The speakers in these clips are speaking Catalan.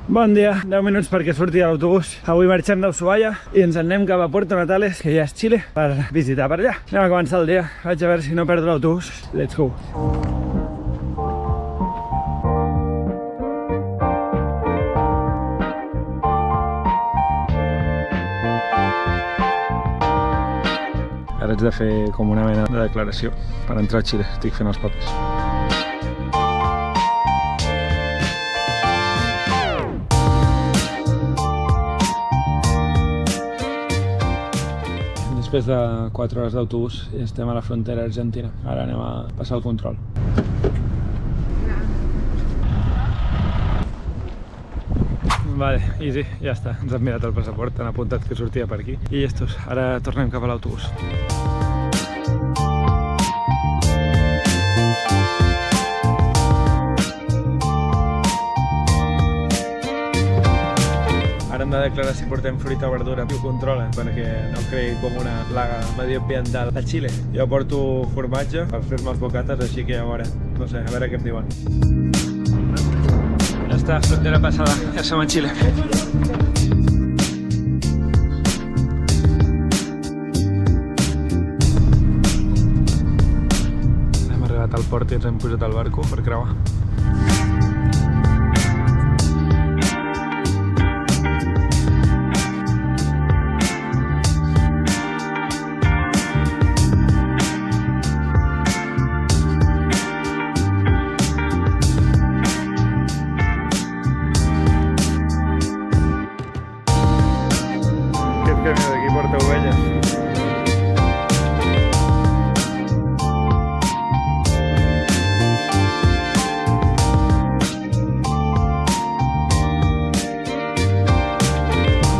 Bon dia, 10 minuts perquè surti de l'autobús. Avui marxem d'Ushuaia i ens en anem cap a Puerto Natales, que ja és Xile, per visitar per allà. Anem a començar el dia. Vaig a veure si no perdo l'autobús. Let's go. Ara haig de fer com una mena de declaració per entrar a Xile. Estic fent els papers. Després de 4 hores d'autobús i estem a la frontera argentina. Ara anem a passar el control. Vale, easy, ja està. Ens han mirat el passaport, han apuntat que sortia per aquí. I llestos, ara tornem cap a l'autobús. Ara hem de declarar si portem fruita o verdura i ho controlen perquè no creï com una plaga mediambiental a Xile. Jo porto formatge per fer-me els bocates, així que a veure, no sé, a veure què em diuen. Ja està, frontera passada, ja som a Xile. Hem arribat al port i ens hem posat al barco per creuar. D'aquí porta ovelles.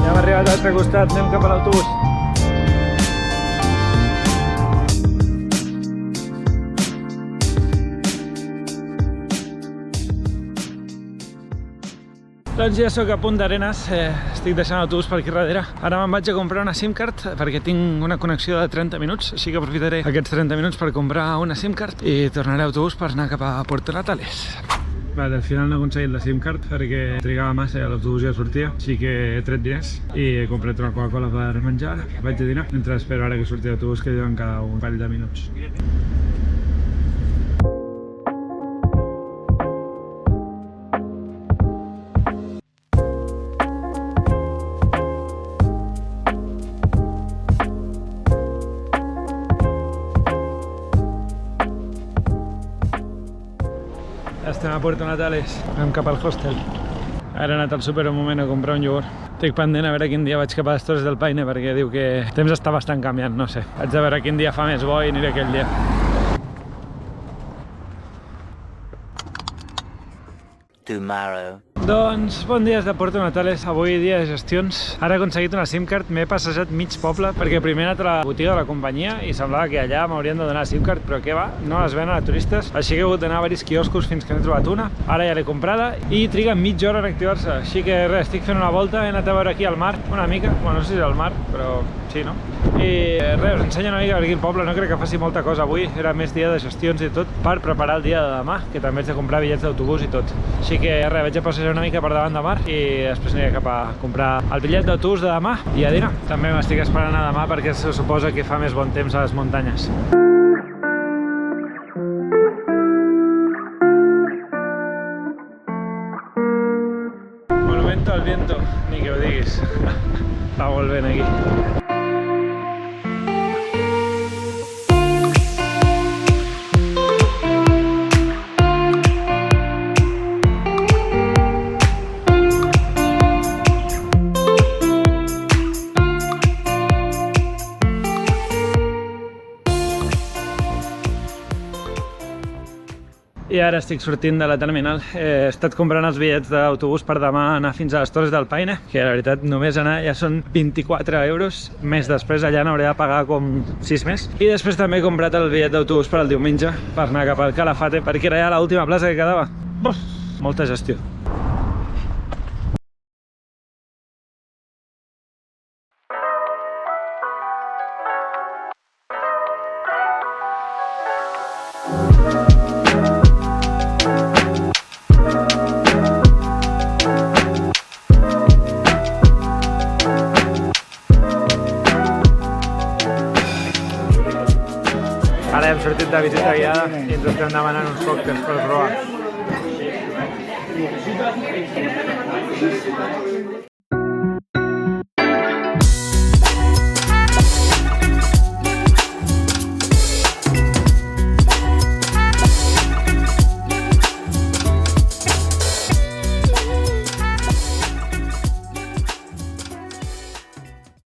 Ja hem arribat a l'altre costat, anem cap a l'autobús. Doncs ja sóc a Punt d'Arenas, estic deixant l'autobús per aquí darrere. Ara me'n vaig a comprar una SIM card perquè tinc una connexió de 30 minuts, així que aprofitaré aquests 30 minuts per comprar una SIM card i tornaré a l'autobús per anar cap a Puerto Natales. Vale, al final no he aconseguit la SIM card perquè trigava massa i l'autobús ja sortia, així que he tret diners i he comprat una Coca-Cola per menjar. Vaig a dinar, mentre espero ara que surti l'autobús, que diuen cada un parell de minuts. Estem a Puerto Natales, anem cap al hostel. Ara he anat al súper un moment a comprar un iogurt. Estic pendent a veure quin dia vaig cap a les Torres del Paine perquè diu que el temps està bastant canviant, no sé. Haig de veure quin dia fa més bo i aniré aquell dia. Tomorrow. Doncs, bon dia des de Puerto Natales, avui dia de gestions. Ara he aconseguit una SIM card, m'he passejat mig poble perquè primer he anat a la botiga de la companyia i semblava que allà m'haurien de donar SIM card, però què va, no les venen a turistes, així que he hagut d'anar a diversos quioscos fins que n'he trobat una. Ara ja l'he comprada i triga mitja hora en activar-se, així que res, estic fent una volta, he anat a veure aquí al mar una mica, bueno, no sé si és al mar, però sí, no? I res, us ensenyo una mica per aquí el poble, no crec que faci molta cosa avui, era més dia de gestions i tot, per preparar el dia de demà, que també haig de comprar bitllets d'autobús i tot. Així que res, vaig a passejar una mica per davant de mar i després aniré cap a comprar el bitllet d'autobús de demà i a dinar. També m'estic esperant a demà perquè se suposa que fa més bon temps a les muntanyes. Monumento al viento, ni que ho diguis. Està molt ben aquí. I ara estic sortint de la terminal. He estat comprant els bitllets d'autobús per demà anar fins a les Torres del Paine, que la veritat només anar ja són 24 euros, més després allà n'hauré de pagar com 6 més. I després també he comprat el bitllet d'autobús per al diumenge per anar cap al Calafate, perquè era ja l'última plaça que quedava. Molta gestió. Ara hem sortit de visita guiada i ens estem demanant uns còctels per provar.